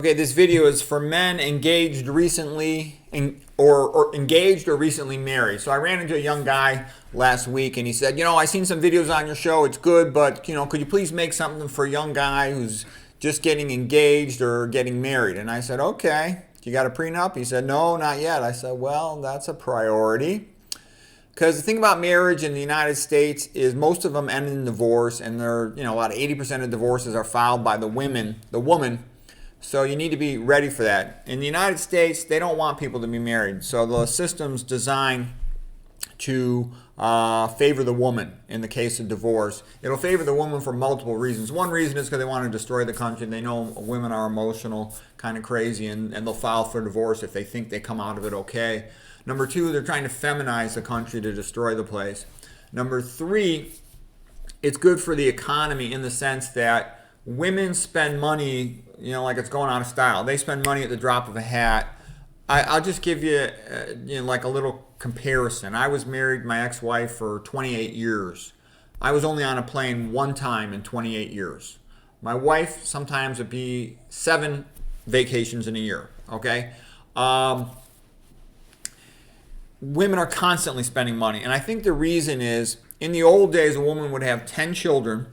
Okay, this video is for men engaged recently or engaged or recently married. So I ran into a young guy last week and he said, I seen some videos on your show. It's good, but could you please make something for a young guy who's just getting engaged or getting married? And I said, okay. You got a prenup? He said, no, not yet. I said, well, that's a priority. Because the thing about marriage in the United States is most of them end in divorce, and about 80% of divorces are filed by the woman. So you need to be ready for that. In the United States, they don't want people to be married. So the system's designed to favor the woman in the case of divorce. It'll favor the woman for multiple reasons. One reason is because they want to destroy the country. They know women are emotional, kind of crazy, and they'll file for divorce if they think they come out of it okay. Number two, they're trying to feminize the country to destroy the place. Number three, it's good for the economy in the sense that women spend money, like it's going out of style. They spend money at the drop of a hat. I'll just give you, like a little comparison. I was married to my ex-wife for 28 years. I was only on a plane one time in 28 years. My wife sometimes would be 7 vacations in a year, okay? Women are constantly spending money. And I think the reason is, in the old days, a woman would have 10 children.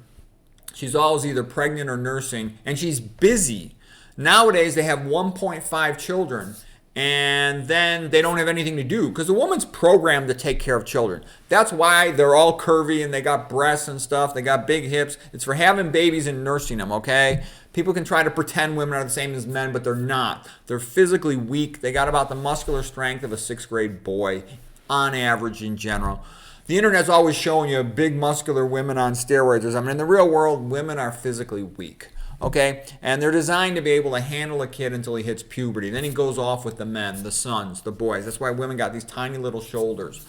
She's always either pregnant or nursing, and she's busy. Nowadays, they have 1.5 children, and then they don't have anything to do because the woman's programmed to take care of children. That's why they're all curvy and they got breasts and stuff. They got big hips. It's for having babies and nursing them, okay? People can try to pretend women are the same as men, but they're not. They're physically weak. They got about the muscular strength of a 6th grade boy on average in general. The internet's always showing you big muscular women on steroids. I mean, in the real world, women are physically weak, okay? And they're designed to be able to handle a kid until he hits puberty. Then he goes off with the men, the sons, the boys. That's why women got these tiny little shoulders.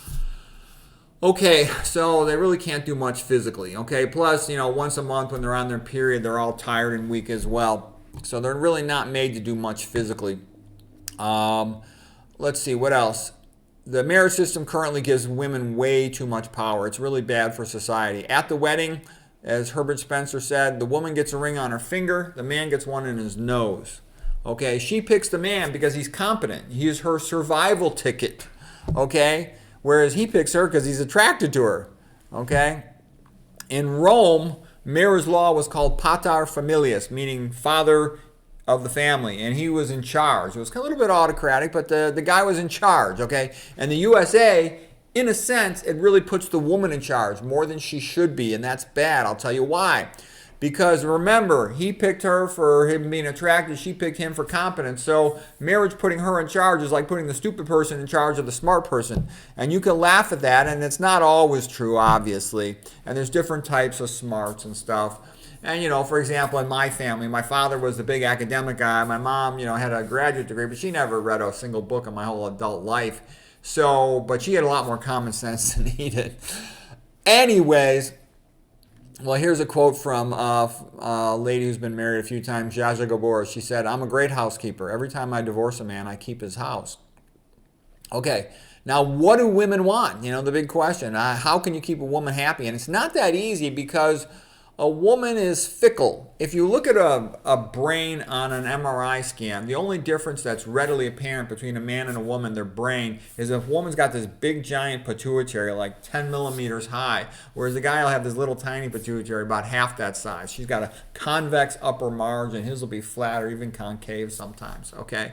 Okay, so they really can't do much physically, okay? Plus, once a month when they're on their period, they're all tired and weak as well. So they're really not made to do much physically. Let's see, what else? The marriage system currently gives women way too much power. It's really bad for society. At the wedding, as Herbert Spencer said, the woman gets a ring on her finger, the man gets one in his nose. Okay, she picks the man because he's competent. He is her survival ticket. Okay, whereas he picks her because he's attracted to her. Okay, in Rome, marriage law was called pater familias, meaning father of the family, and he was in charge. It was a little bit autocratic, but the guy was in charge, okay? And the USA, in a sense, it really puts the woman in charge more than she should be, and that's bad. I'll tell you why. Because remember, he picked her for him being attractive, she picked him for competence. So marriage putting her in charge is like putting the stupid person in charge of the smart person. And you can laugh at that, and it's not always true, obviously. And there's different types of smarts and stuff. And, for example, in my family, my father was the big academic guy. My mom, had a graduate degree, but she never read a single book in my whole adult life. So, but she had a lot more common sense than he did. Anyways, well, here's a quote from a lady who's been married a few times, Zsa Gabor. She said, "I'm a great housekeeper. Every time I divorce a man, I keep his house." Okay, now what do women want? The big question. How can you keep a woman happy? And it's not that easy because a woman is fickle. If you look at a brain on an MRI scan, the only difference that's readily apparent between a man and a woman, their brain, is if a woman's got this big giant pituitary like 10 millimeters high, whereas the guy will have this little tiny pituitary about half that size. She's got a convex upper margin. His will be flat or even concave sometimes, okay?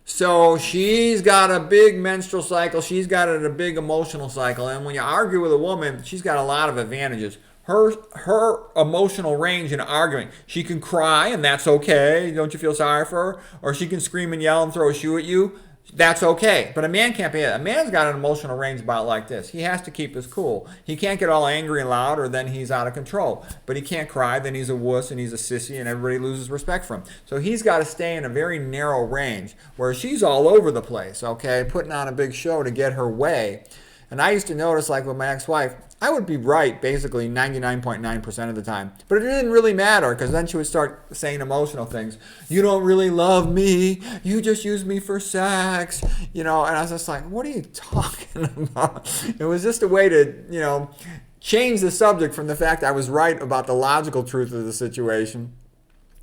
So she's got a big menstrual cycle. She's got a big emotional cycle. And when you argue with a woman, she's got a lot of advantages. Her emotional range in arguing. She can cry, and that's okay. Don't you feel sorry for her? Or she can scream and yell and throw a shoe at you. That's okay. But a man can't be that. A man's got an emotional range about like this. He has to keep his cool. He can't get all angry and loud, or then he's out of control. But he can't cry, then he's a wuss and he's a sissy, and everybody loses respect for him. So he's got to stay in a very narrow range, where she's all over the place, okay, putting on a big show to get her way. And I used to notice, like with my ex-wife, I would be right basically 99.9% of the time. But it didn't really matter because then she would start saying emotional things. You don't really love me. You just use me for sex. And I was just like, what are you talking about? It was just a way to, change the subject from the fact I was right about the logical truth of the situation.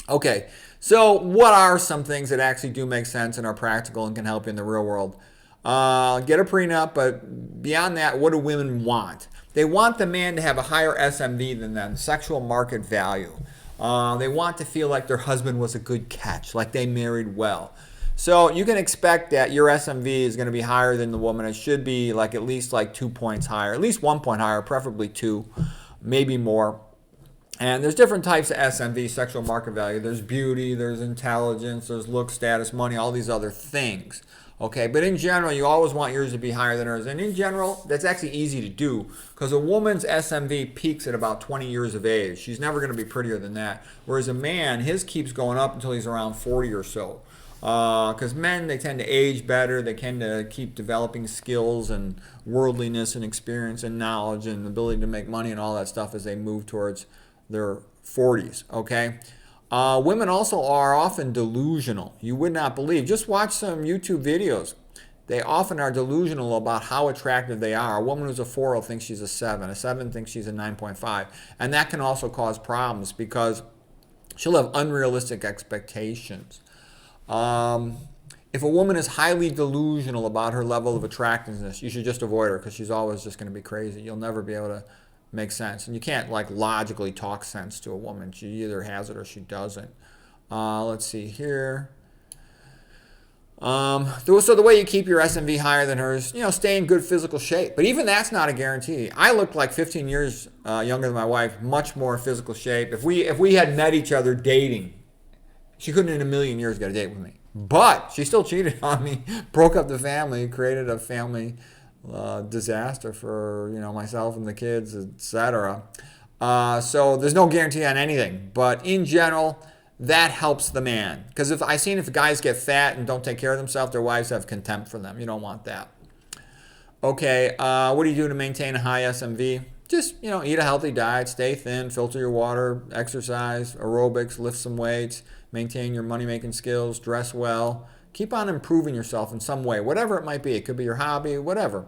Okay, So what are some things that actually do make sense and are practical and can help you in the real world? Get a prenup, but beyond that, what do women want? They want the man to have a higher SMV than them, sexual market value. They want to feel like their husband was a good catch, like they married well. So you can expect that your SMV is going to be higher than the woman. It should be like at least like 2 points higher, at least 1 point higher, preferably 2, maybe more. And there's different types of SMV, sexual market value. There's beauty, there's intelligence, there's look, status, money, all these other things. Okay, but in general, you always want yours to be higher than hers. And in general, that's actually easy to do because a woman's SMV peaks at about 20 years of age. She's never going to be prettier than that. Whereas a man, his keeps going up until he's around 40 or so. Because men, they tend to age better. They tend to keep developing skills and worldliness and experience and knowledge and ability to make money and all that stuff as they move towards their 40s, okay? Women also are often delusional. You would not believe. Just watch some YouTube videos. They often are delusional about how attractive they are. A woman who's a 4 will think she's a 7. A 7 thinks she's a 9.5. And that can also cause problems because she'll have unrealistic expectations. If a woman is highly delusional about her level of attractiveness, you should just avoid her because she's always just going to be crazy. You'll never be able to make sense. And you can't like logically talk sense to a woman. She either has it or she doesn't. Let's see here. So the way you keep your SMV higher than hers, stay in good physical shape. But even that's not a guarantee. I looked like 15 years younger than my wife, much more physical shape. If we had met each other dating, she couldn't in a million years get a date with me. But she still cheated on me, broke up the family, created a family disaster for myself and the kids, etc. So there's no guarantee on anything. But in general, that helps the man. Because if guys get fat and don't take care of themselves, their wives have contempt for them. You don't want that. Okay, what do you do to maintain a high SMV? Just, eat a healthy diet, stay thin, filter your water, exercise, aerobics, lift some weights, maintain your money-making skills, dress well. Keep on improving yourself in some way, whatever it might be. It could be your hobby, whatever.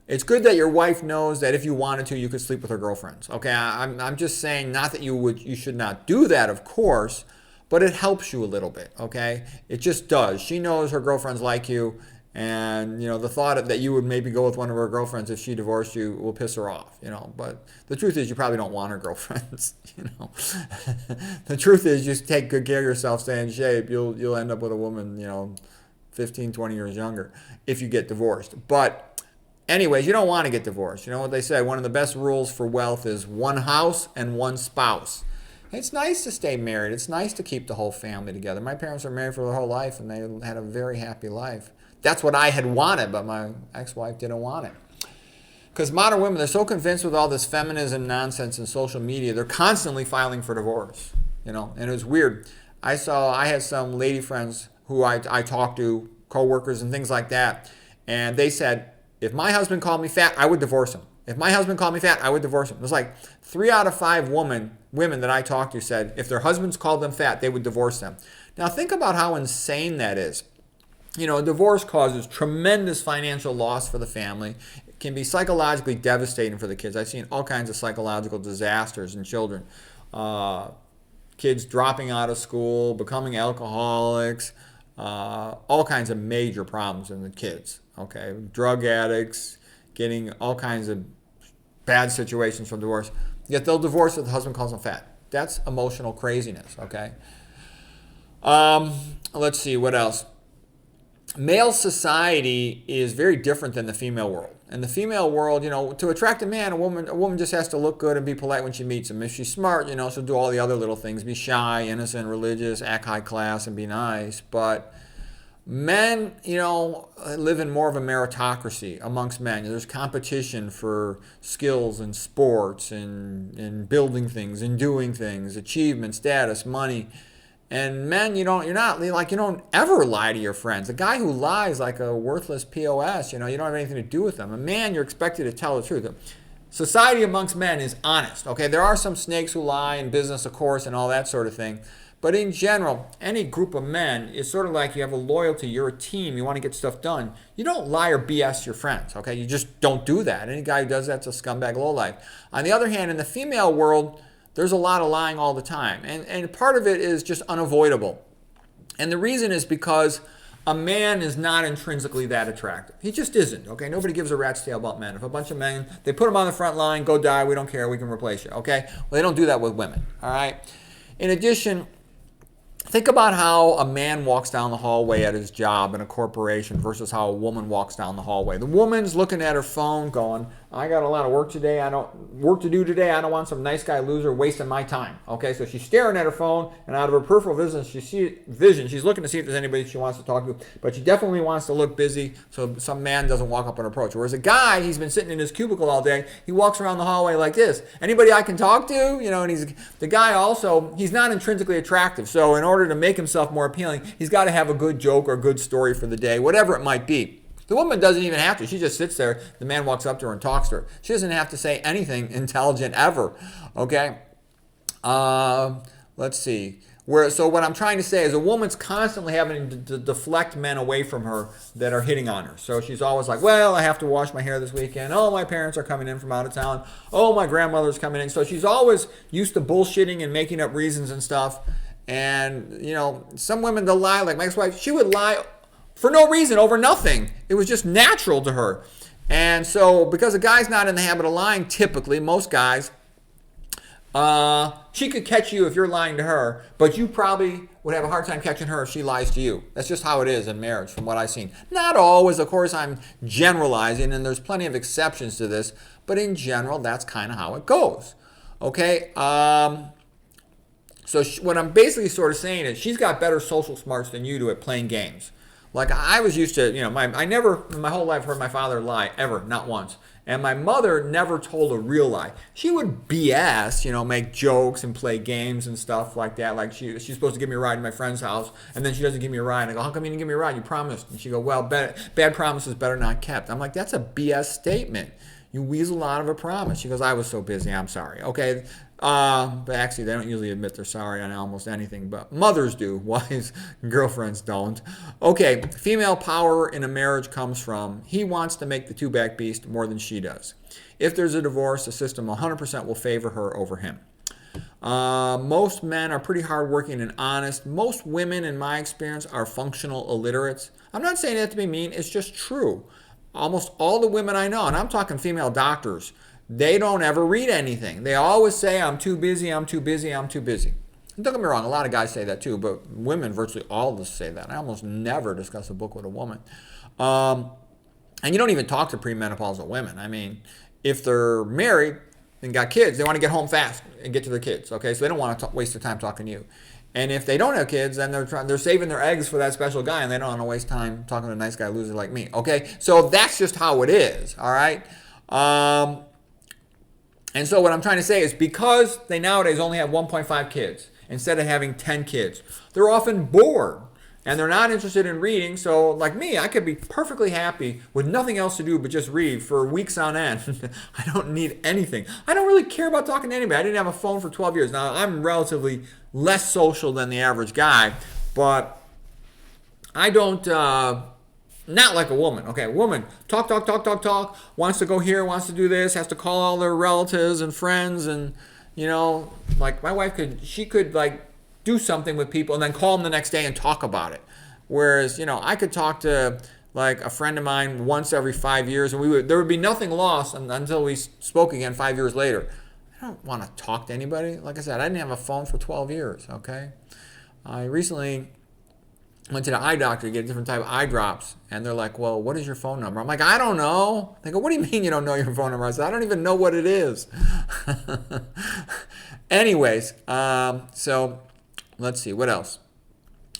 It's good that your wife knows that if you wanted to, you could sleep with her girlfriends. Okay, I'm just saying, not that you should not do that, of course, but it helps you a little bit, okay? It just does. She knows her girlfriends like you, and the thought that you would maybe go with one of her girlfriends if she divorced you will piss her off, But the truth is, you probably don't want her girlfriends, The truth is, just take good care of yourself, stay in shape. You'll end up with a woman, 15, 20 years younger if you get divorced. But anyways, you don't want to get divorced. You know what they say? One of the best rules for wealth is one house and one spouse. It's nice to stay married. It's nice to keep the whole family together. My parents were married for their whole life, and they had a very happy life. That's what I had wanted, but my ex-wife didn't want it. Because modern women, they're so convinced with all this feminism nonsense and social media, they're constantly filing for divorce. And it was weird. I had some lady friends who I talked to, co-workers and things like that, and they said, if my husband called me fat, I would divorce him. If my husband called me fat, I would divorce him. It was like 3 out of 5 women that I talked to said if their husbands called them fat, they would divorce them. Now think about how insane that is. A divorce causes tremendous financial loss for the family. It can be psychologically devastating for the kids. I've seen all kinds of psychological disasters in children. Kids dropping out of school, becoming alcoholics, all kinds of major problems in the kids. Okay, drug addicts, getting all kinds of bad situations from divorce. Yet they'll divorce if the husband calls them fat. That's emotional craziness, okay? Let's see, what else? Male society is very different than the female world. In the female world, to attract a man, a woman just has to look good and be polite when she meets him. If she's smart, she'll do all the other little things, be shy, innocent, religious, act high class, and be nice. But men, live in more of a meritocracy amongst men. There's competition for skills and sports and building things and doing things, achievement, status, money. And men, you don't ever lie to your friends. A guy who lies like a worthless POS, you don't have anything to do with them. A man, you're expected to tell the truth. Society amongst men is honest. Okay, there are some snakes who lie in business, of course, and all that sort of thing. But in general, any group of men is sort of like you have a loyalty. You're a team. You want to get stuff done. You don't lie or BS your friends. Okay, you just don't do that. Any guy who does that's a scumbag lowlife. On the other hand, in the female world, There's a lot of lying all the time. And part of it is just unavoidable. And the reason is because a man is not intrinsically that attractive. He just isn't, okay? Nobody gives a rat's tail about men. If a bunch of men, they put them on the front line, go die, we don't care, we can replace you, okay? Well, they don't do that with women, all right? In addition, think about how a man walks down the hallway at his job in a corporation versus how a woman walks down the hallway. The woman's looking at her phone going, I got a lot of work to do today. I don't want some nice guy loser wasting my time. Okay, so she's staring at her phone, and out of her peripheral vision, she's looking to see if there's anybody she wants to talk to, but she definitely wants to look busy so some man doesn't walk up and approach. Whereas a guy, he's been sitting in his cubicle all day, he walks around the hallway like this. Anybody I can talk to? You know, and the guy also, he's not intrinsically attractive, so in order to make himself more appealing, he's got to have a good joke or a good story for the day, whatever it might be. The woman doesn't even have to. She just sits there. The man walks up to her and talks to her. She doesn't have to say anything intelligent ever. Okay? Let's see. So what I'm trying to say is a woman's constantly having to deflect men away from her that are hitting on her. So she's always like, well, I have to wash my hair this weekend. Oh, my parents are coming in from out of town. Oh, my grandmother's coming in. So she's always used to bullshitting and making up reasons and stuff. And, you know, some women, they'll lie. Like my ex-wife, she would lie for no reason, over nothing. It was just natural to her. And so because a guy's not in the habit of lying, typically, most guys, she could catch you if you're lying to her, but you probably would have a hard time catching her if she lies to you. That's just how it is in marriage from what I've seen. Not always, of course, I'm generalizing, and there's plenty of exceptions to this, but in general, that's kind of how it goes. Okay? So what I'm basically sort of saying is she's got better social smarts than you do at playing games. Like I was used to, you know, I never in my whole life heard my father lie, ever, not once. And my mother never told a real lie. She would BS, you know, make jokes and play games and stuff like that. Like she's supposed to give me a ride to my friend's house, and then she doesn't give me a ride. And I go, how come you didn't give me a ride? You promised. And she go, well, bad promises better not kept. I'm like, that's a BS statement. You weasel out of a promise. She goes, I was so busy, I'm sorry. Okay. But actually, they don't usually admit they're sorry on almost anything, but mothers do. Wives, girlfriends don't. Okay, female power in a marriage comes from he wants to make the two-back beast more than she does. If there's a divorce, the system 100% will favor her over him. Most men are pretty hardworking and honest. Most women, in my experience, are functional illiterates. I'm not saying that to be mean. It's just true. Almost all the women I know, and I'm talking female doctors, they don't ever read anything. They always say, I'm too busy, I'm too busy, I'm too busy. And don't get me wrong, a lot of guys say that too, but women, virtually all of us say that. I almost never discuss a book with a woman. And you don't even talk to premenopausal women. I mean, if they're married and got kids, they want to get home fast and get to their kids, okay? So they don't want to waste their time talking to you. And if they don't have kids, then they're saving their eggs for that special guy, and they don't want to waste time talking to a nice guy loser like me, okay? So that's just how it is, all right? And so what I'm trying to say is because they nowadays only have 1.5 kids instead of having 10 kids, they're often bored and they're not interested in reading. So like me, I could be perfectly happy with nothing else to do but just read for weeks on end. I don't need anything. I don't really care about talking to anybody. I didn't have a phone for 12 years. Now, I'm relatively less social than the average guy, but I don't... not like a woman. Okay, a woman, talk, wants to go here, wants to do this, has to call all their relatives and friends, and, you know, like my wife she could like do something with people and then call them the next day and talk about it. Whereas, you know, I could talk to like a friend of mine once every 5 years, and there would be nothing lost until we spoke again 5 years later. I don't want to talk to anybody. Like I said, I didn't have a phone for 12 years, okay? I recently went to the eye doctor to get a different type of eye drops, and they're like, well, what is your phone number? I'm like, I don't know. They go, what do you mean you don't know your phone number? I said, I don't even know what it is. Anyways, so let's see, what else?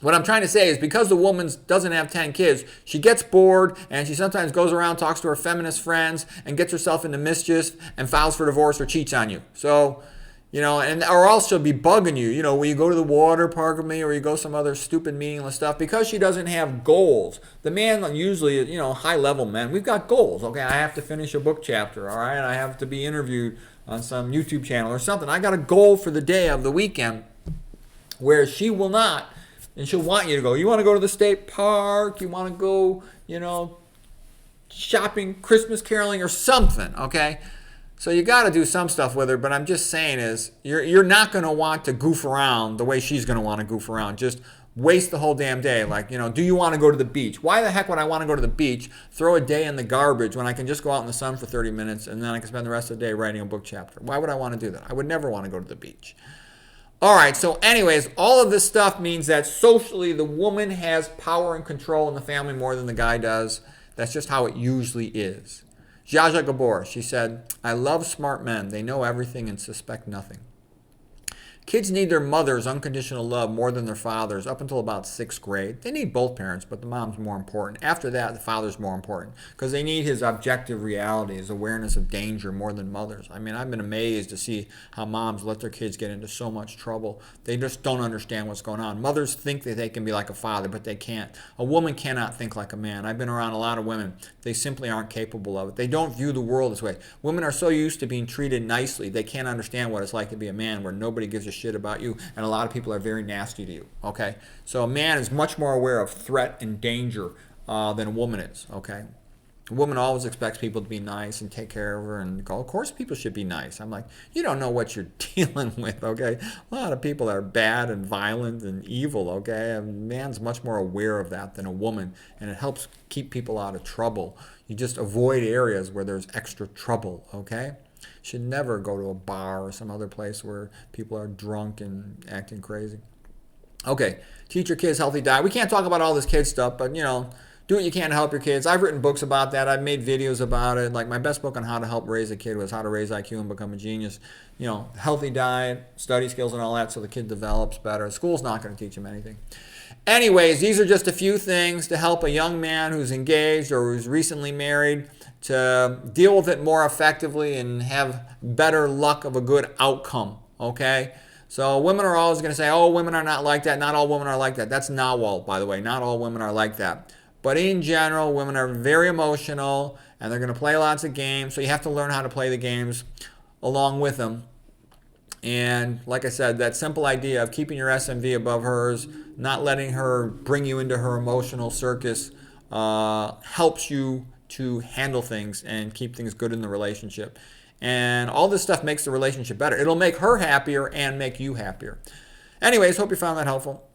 What I'm trying to say is because the woman doesn't have 10 kids, she gets bored, and she sometimes goes around, talks to her feminist friends, and gets herself into mischief, and files for divorce or cheats on you. So, you know, or else she'll be bugging you. You know, will you go to the water park with me, or you go some other stupid, meaningless stuff? Because she doesn't have goals. The man usually, you know, high-level men, we've got goals. Okay, I have to finish a book chapter, all right? I have to be interviewed on some YouTube channel or something. I got a goal for the day of the weekend, where she will not, and she'll want you to go. You want to go to the state park? You want to go, you know, shopping, Christmas caroling, or something, okay? So you got to do some stuff with her, but I'm just saying is you're not going to want to goof around the way she's going to want to goof around. Just waste the whole damn day. Like, do you want to go to the beach? Why the heck would I want to go to the beach, throw a day in the garbage when I can just go out in the sun for 30 minutes and then I can spend the rest of the day writing a book chapter? Why would I want to do that? I would never want to go to the beach. All right, so anyways, all of this stuff means that socially the woman has power and control in the family more than the guy does. That's just how it usually is. Zsa Zsa Gabor, she said, I love smart men. They know everything and suspect nothing. Kids need their mother's unconditional love more than their father's up until about 6th grade. They need both parents, but the mom's more important. After that, the father's more important because they need his objective reality, his awareness of danger more than mothers. I mean, I've been amazed to see how moms let their kids get into so much trouble. They just don't understand what's going on. Mothers think that they can be like a father, but they can't. A woman cannot think like a man. I've been around a lot of women. They simply aren't capable of it. They don't view the world this way. Women are so used to being treated nicely, they can't understand what it's like to be a man where nobody gives a shit about you, and a lot of people are very nasty to you. Okay, so a man is much more aware of threat and danger than a woman is. Okay, a woman always expects people to be nice and take care of her and go, of course people should be nice. I'm like, you don't know what you're dealing with. Okay, a lot of people are bad and violent and evil. Okay, a man's much more aware of that than a woman, and it helps keep people out of trouble. You just avoid areas where there's extra trouble. Okay, should never go to a bar or some other place where people are drunk and acting crazy. Okay, teach your kids healthy diet. We can't talk about all this kid stuff, but do what you can to help your kids. I've written books about that. I've made videos about it. Like my best book on how to help raise a kid was How to Raise IQ and Become a Genius. Healthy diet, study skills and all that so the kid develops better. School's not going to teach him anything. Anyways, these are just a few things to help a young man who's engaged or who's recently married to deal with it more effectively and have better luck of a good outcome, okay? So women are always going to say, oh, women are not like that. Not all women are like that. That's narwhal, by the way. Not all women are like that. But in general, women are very emotional, and they're going to play lots of games, so you have to learn how to play the games along with them. And like I said, that simple idea of keeping your SMV above hers, not letting her bring you into her emotional circus, helps you to handle things and keep things good in the relationship. And all this stuff makes the relationship better. It'll make her happier and make you happier. Anyways, hope you found that helpful.